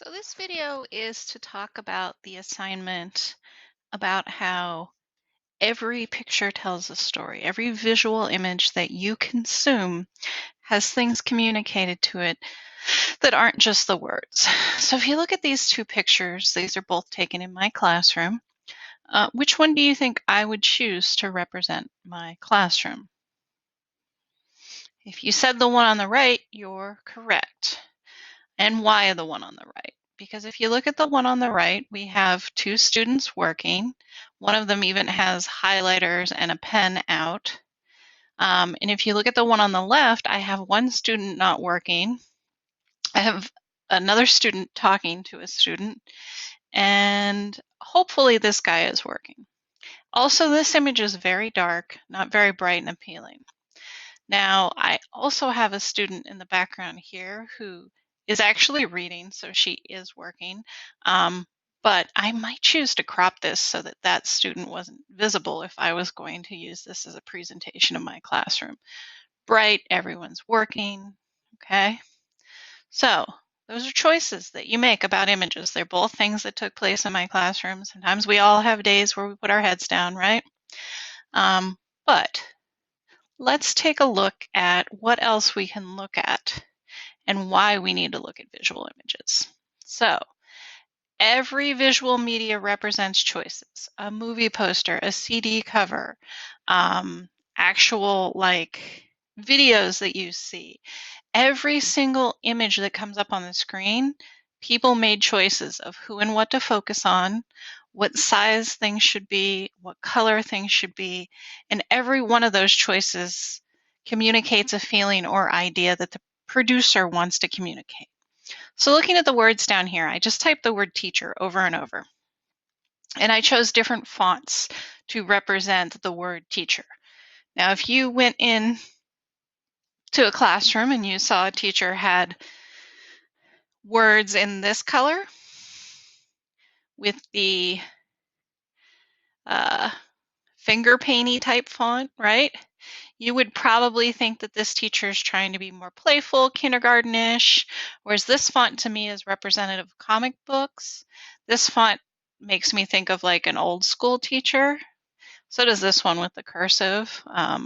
So this video is to talk about the assignment about how every picture tells a story. Every visual image that you consume has things communicated to it that aren't just the words. So if you look at these two pictures, these are both taken in my classroom. Which one do you think I would choose to represent my classroom? If you said the one on the right, you're correct. And why the one on the right? Because if you look at the one on the right, we have two students working. One of them even has highlighters and a pen out. And if you look at the one on the left, I have one student not working. I have another student talking to a student, and hopefully this guy is working. Also, this image is very dark, not very bright and appealing. Now, I also have a student in the background here who is actually reading, so she is working. But I might choose to crop this so that that student wasn't visible if I was going to use this as a presentation of my classroom. Bright, everyone's working, okay? So those are choices that you make about images. They're both things that took place in my classroom. Sometimes we all have days where we put our heads down, right? But let's take a look at what else we can look at and why we need to look at visual images. So, every visual media represents choices. A movie poster, a CD cover, actual videos that you see. Every single image that comes up on the screen, people made choices of who and what to focus on, what size things should be, what color things should be, and every one of those choices communicates a feeling or idea that the producer wants to communicate. So looking at the words down here, I just typed the word teacher over and over. And I chose different fonts to represent the word teacher. Now, if you went in to a classroom and you saw a teacher had words in this color with the finger painty type font, right? You would probably think that this teacher is trying to be more playful, kindergarten-ish, whereas this font to me is representative of comic books. This font makes me think of like an old school teacher. So does this one with the cursive,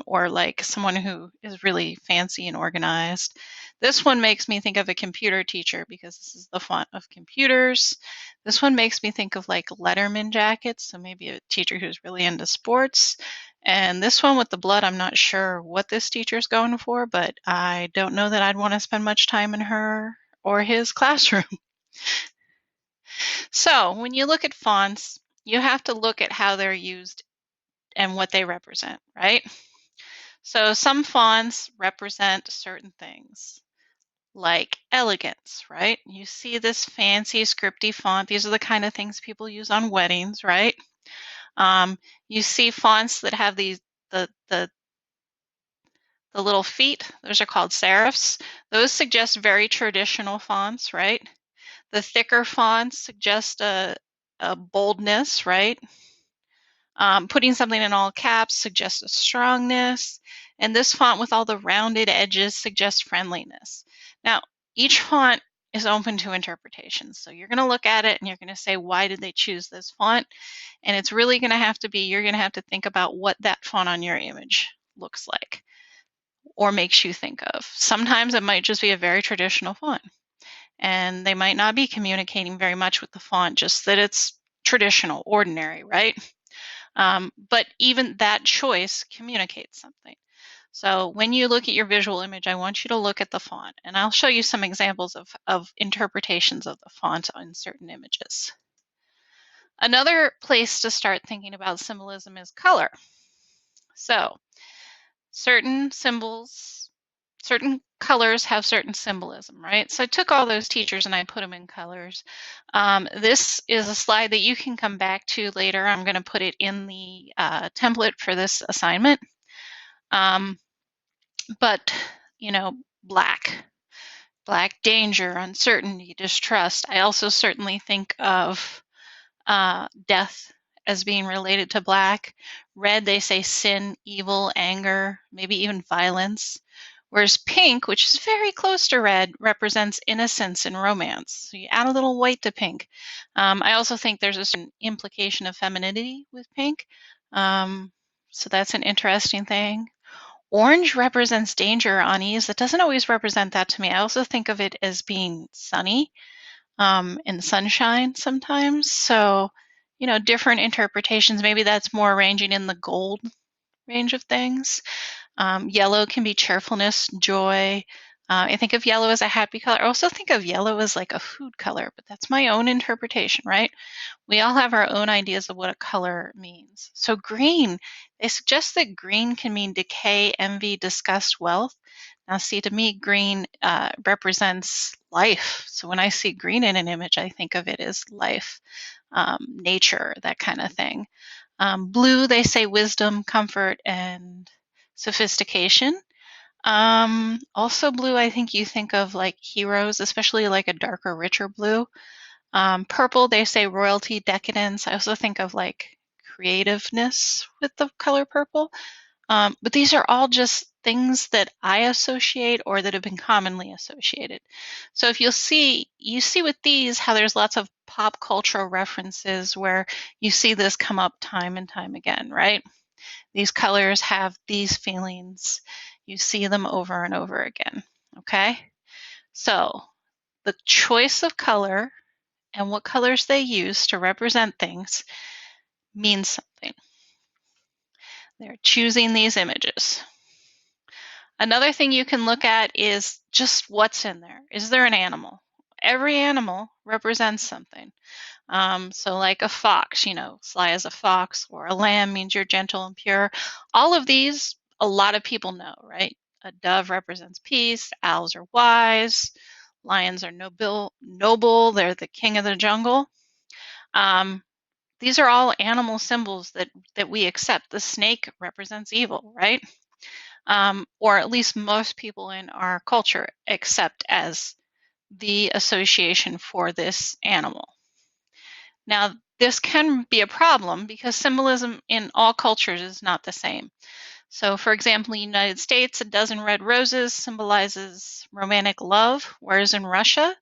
or like someone who is really fancy and organized. This one makes me think of a computer teacher because this is the font of computers. This one makes me think of like Letterman jackets, so maybe a teacher who's really into sports. And this one with the blood, I'm not sure what this teacher's going for, but I don't know that I'd want to spend much time in her or his classroom. So when you look at fonts, you have to look at how they're used and what they represent, right? So some fonts represent certain things, like elegance, right? You see this fancy scripty font. These are the kind of things people use on weddings, right? You see fonts that have the little feet. Those are called serifs. Those suggest very traditional fonts, right? The thicker fonts suggest a boldness, right? Putting something in all caps suggests a strongness, and this font with all the rounded edges suggests friendliness. Now, each font is open to interpretation. So you're going to look at it and you're going to say, why did they choose this font? And it's really going to have to be, you're going to have to think about what that font on your image looks like or makes you think of. Sometimes it might just be a very traditional font, and they might not be communicating very much with the font, just that it's traditional, ordinary, right? But even that choice communicates something. So when you look at your visual image, I want you to look at the font, and I'll show you some examples of interpretations of the font on certain images. Another place to start thinking about symbolism is color. So certain symbols, certain colors have certain symbolism, right? So I took all those teachers and I put them in colors. This is a slide that you can come back to later. I'm going to put it in the template for this assignment. But, you know, black danger, uncertainty, distrust. I also certainly think of death as being related to black. Red, they say sin, evil, anger, maybe even violence. Whereas pink, which is very close to red, represents innocence and romance. So you add a little white to pink. I also think there's a certain implication of femininity with pink. So that's an interesting thing. Orange represents danger, unease. It doesn't always represent that to me. I also think of it as being sunny and sunshine sometimes. So, different interpretations. Maybe that's more ranging in the gold range of things. Yellow can be cheerfulness, joy. I think of yellow as a happy color. I also think of yellow as like a food color, but that's my own interpretation, right? We all have our own ideas of what a color means. So green, they suggest that green can mean decay, envy, disgust, wealth. Now, see, to me, green represents life. So when I see green in an image, I think of it as life, nature, that kind of thing. Blue, they say wisdom, comfort, and sophistication. Also blue, I think you think of like heroes, especially like a darker, richer blue. Purple, they say royalty, decadence. I also think of like creativeness with the color purple. But these are all just things that I associate or that have been commonly associated. So if you see with these how there's lots of pop cultural references where you see this come up time and time again, right? These colors have these feelings. You see them over and over again, okay? So the choice of color and what colors they use to represent things means something. They're choosing these images. Another thing you can look at is just what's in there. Is there an animal? Every animal represents something. So like a fox, sly as a fox, or a lamb means you're gentle and pure. All of these, a lot of people know, right? A dove represents peace, owls are wise, lions are noble, they're the king of the jungle. These are all animal symbols that we accept. The snake represents evil, right? Or at least most people in our culture accept as the association for this animal. Now, this can be a problem because symbolism in all cultures is not the same. So, for example, in the United States, a dozen red roses symbolizes romantic love, whereas in Russia,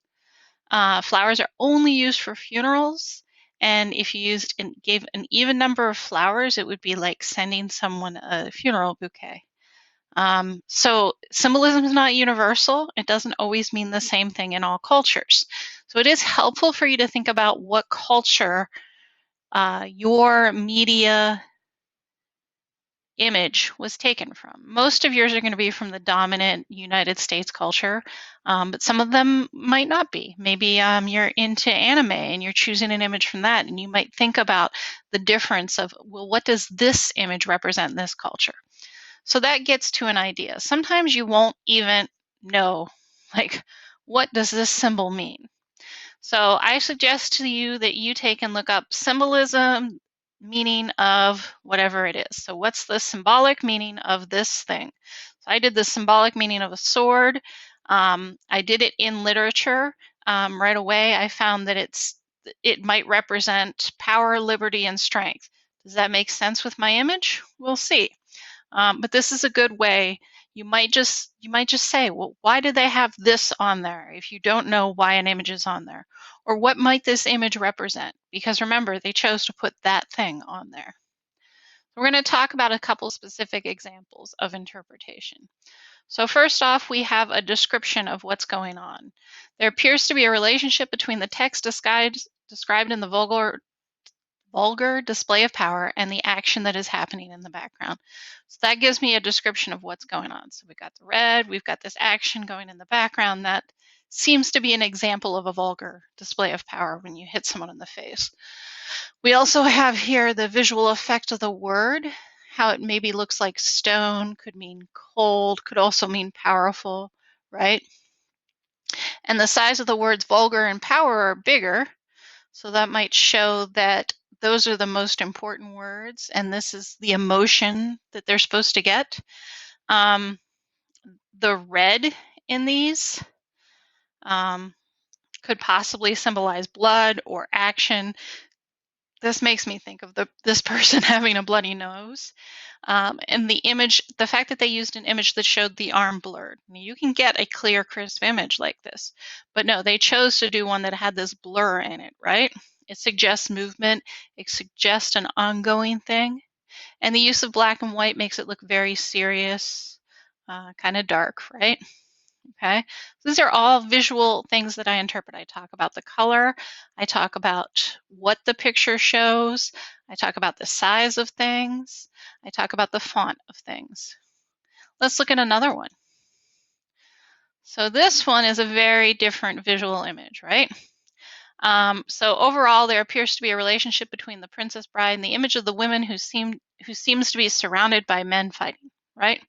flowers are only used for funerals. And if you gave an even number of flowers, it would be like sending someone a funeral bouquet. So symbolism is not universal. It doesn't always mean the same thing in all cultures. So it is helpful for you to think about what culture your media image was taken from. Most of yours are going to be from the dominant United States culture, but some of them might not be. Maybe you're into anime and you're choosing an image from that, and you might think about the difference of, well, what does this image represent in this culture? So that gets to an idea. Sometimes you won't even know, like, what does this symbol mean? So I suggest to you that you take and look up symbolism, meaning of whatever it is. So what's the symbolic meaning of this thing? So I did the symbolic meaning of a sword. I did it in literature. Right away, I found that it might represent power, liberty, and strength. Does that make sense with my image? We'll see. But this is a good way. You might just say, well, why did they have this on there if you don't know why an image is on there? Or what might this image represent? Because remember, they chose to put that thing on there. We're going to talk about a couple specific examples of interpretation. So first off, we have a description of what's going on. There appears to be a relationship between the text described in the vulgar display of power and the action that is happening in the background. So that gives me a description of what's going on. So we've got the red, we've got this action going in the background. That seems to be an example of a vulgar display of power when you hit someone in the face. We also have here the visual effect of the word, how it maybe looks like stone, could mean cold, could also mean powerful, right? And the size of the words vulgar and power are bigger, so that might show that those are the most important words, and this is the emotion that they're supposed to get. The red in these could possibly symbolize blood or action. this makes me think of this person having a bloody nose. And the fact that they used an image that showed the arm blurred. I mean, you can get a clear, crisp image like this, but no, they chose to do one that had this blur in it, right? It suggests movement, it suggests an ongoing thing, and the use of black and white makes it look very serious, kind of dark, right? Okay, so these are all visual things that I interpret. I talk about the color, I talk about what the picture shows, I talk about the size of things, I talk about the font of things. Let's look at another one. So this one is a very different visual image, right? So overall, there appears to be a relationship between the Princess Bride and the image of the women who seems to be surrounded by men fighting, right?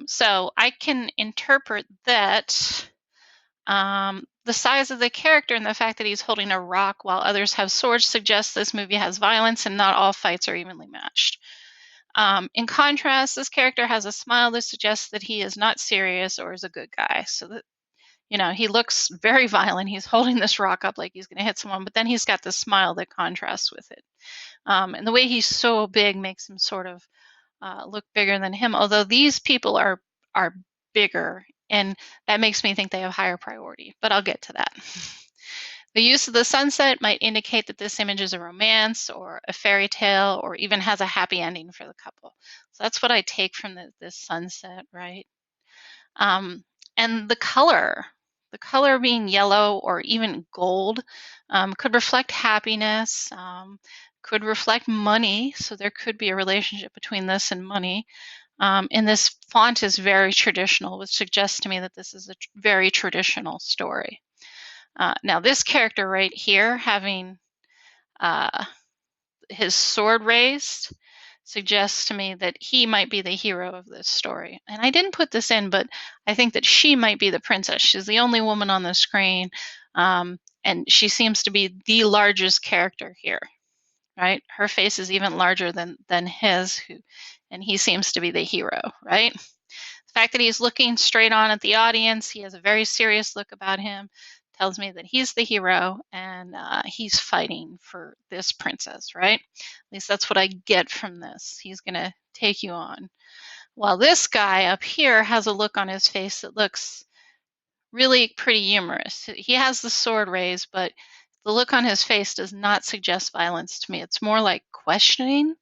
So I can interpret that the size of the character and the fact that he's holding a rock while others have swords suggests this movie has violence and not all fights are evenly matched. In contrast, this character has a smile that suggests that he is not serious or is a good guy. So that, he looks very violent. He's holding this rock up like he's going to hit someone, but then he's got this smile that contrasts with it. And the way he's so big makes him sort of look bigger than him, although these people are bigger, and that makes me think they have higher priority, but I'll get to that. The use of the sunset might indicate that this image is a romance or a fairy tale or even has a happy ending for the couple. So that's what I take from this sunset, right? And the color being yellow or even gold could reflect happiness, could reflect money. So there could be a relationship between this and money. And this font is very traditional, which suggests to me that this is a very traditional story. Now this character right here having his sword raised suggests to me that he might be the hero of this story. And I didn't put this in, but I think that she might be the princess. She's the only woman on the screen, and she seems to be the largest character here, right? Her face is even larger than his, and he seems to be the hero, right? The fact that he's looking straight on at the audience, he has a very serious look about him, tells me that he's the hero and he's fighting for this princess, right? At least that's what I get from this. He's going to take you on. While this guy up here has a look on his face that looks really pretty humorous. He has the sword raised, but the look on his face does not suggest violence to me. It's more like questioning.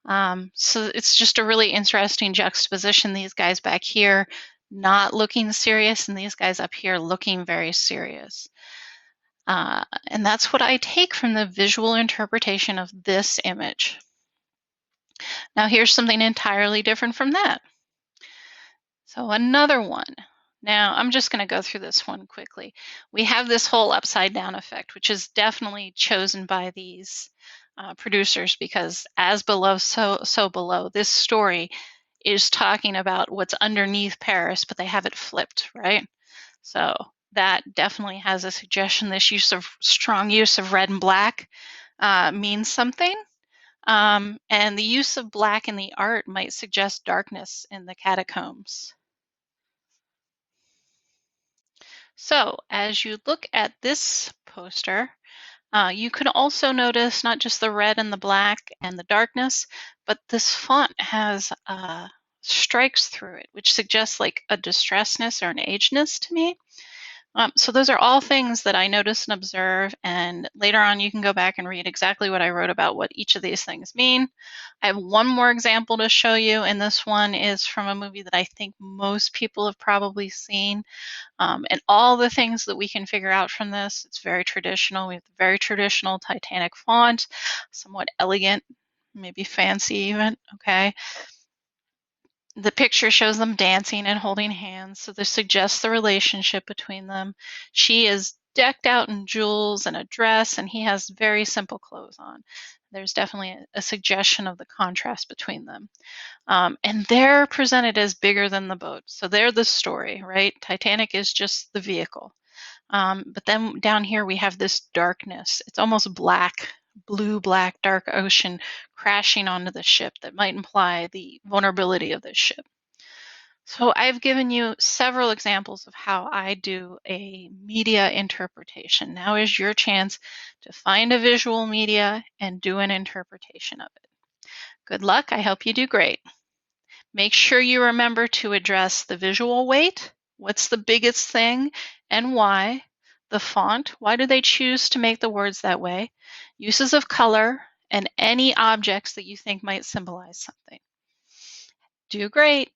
So it's just a really interesting juxtaposition. These guys back here not looking serious, and these guys up here looking very serious. And that's what I take from the visual interpretation of this image. Now here's something entirely different from that. So another one. Now I'm just going to go through this one quickly. We have this whole upside down effect, which is definitely chosen by these producers, because as below, so below. This story is talking about what's underneath Paris, but they have it flipped, right? So that definitely has a suggestion. This strong use of red and black means something. And the use of black in the art might suggest darkness in the catacombs. So as you look at this poster, you can also notice not just the red and the black and the darkness, but this font has strikes through it, which suggests like a distressness or an agedness to me. So those are all things that I notice and observe, and later on you can go back and read exactly what I wrote about what each of these things mean. I have one more example to show you, and this one is from a movie that I think most people have probably seen. And all the things that we can figure out from this, it's very traditional. We have the very traditional Titanic font, somewhat elegant, maybe fancy even, okay? The picture shows them dancing and holding hands, so this suggests the relationship between them. She is decked out in jewels and a dress, and he has very simple clothes on. There's definitely a suggestion of the contrast between them. And they're presented as bigger than the boat. So they're the story, right? Titanic is just the vehicle. But then down here we have this darkness. It's almost black, blue, black, dark ocean crashing onto the ship that might imply the vulnerability of this ship. So I've given you several examples of how I do a media interpretation. Now is your chance to find a visual media and do an interpretation of it. Good luck. I hope you do great. Make sure you remember to address the visual weight. What's the biggest thing and why? The font. Why do they choose to make the words that way? Uses of color and any objects that you think might symbolize something. Do great.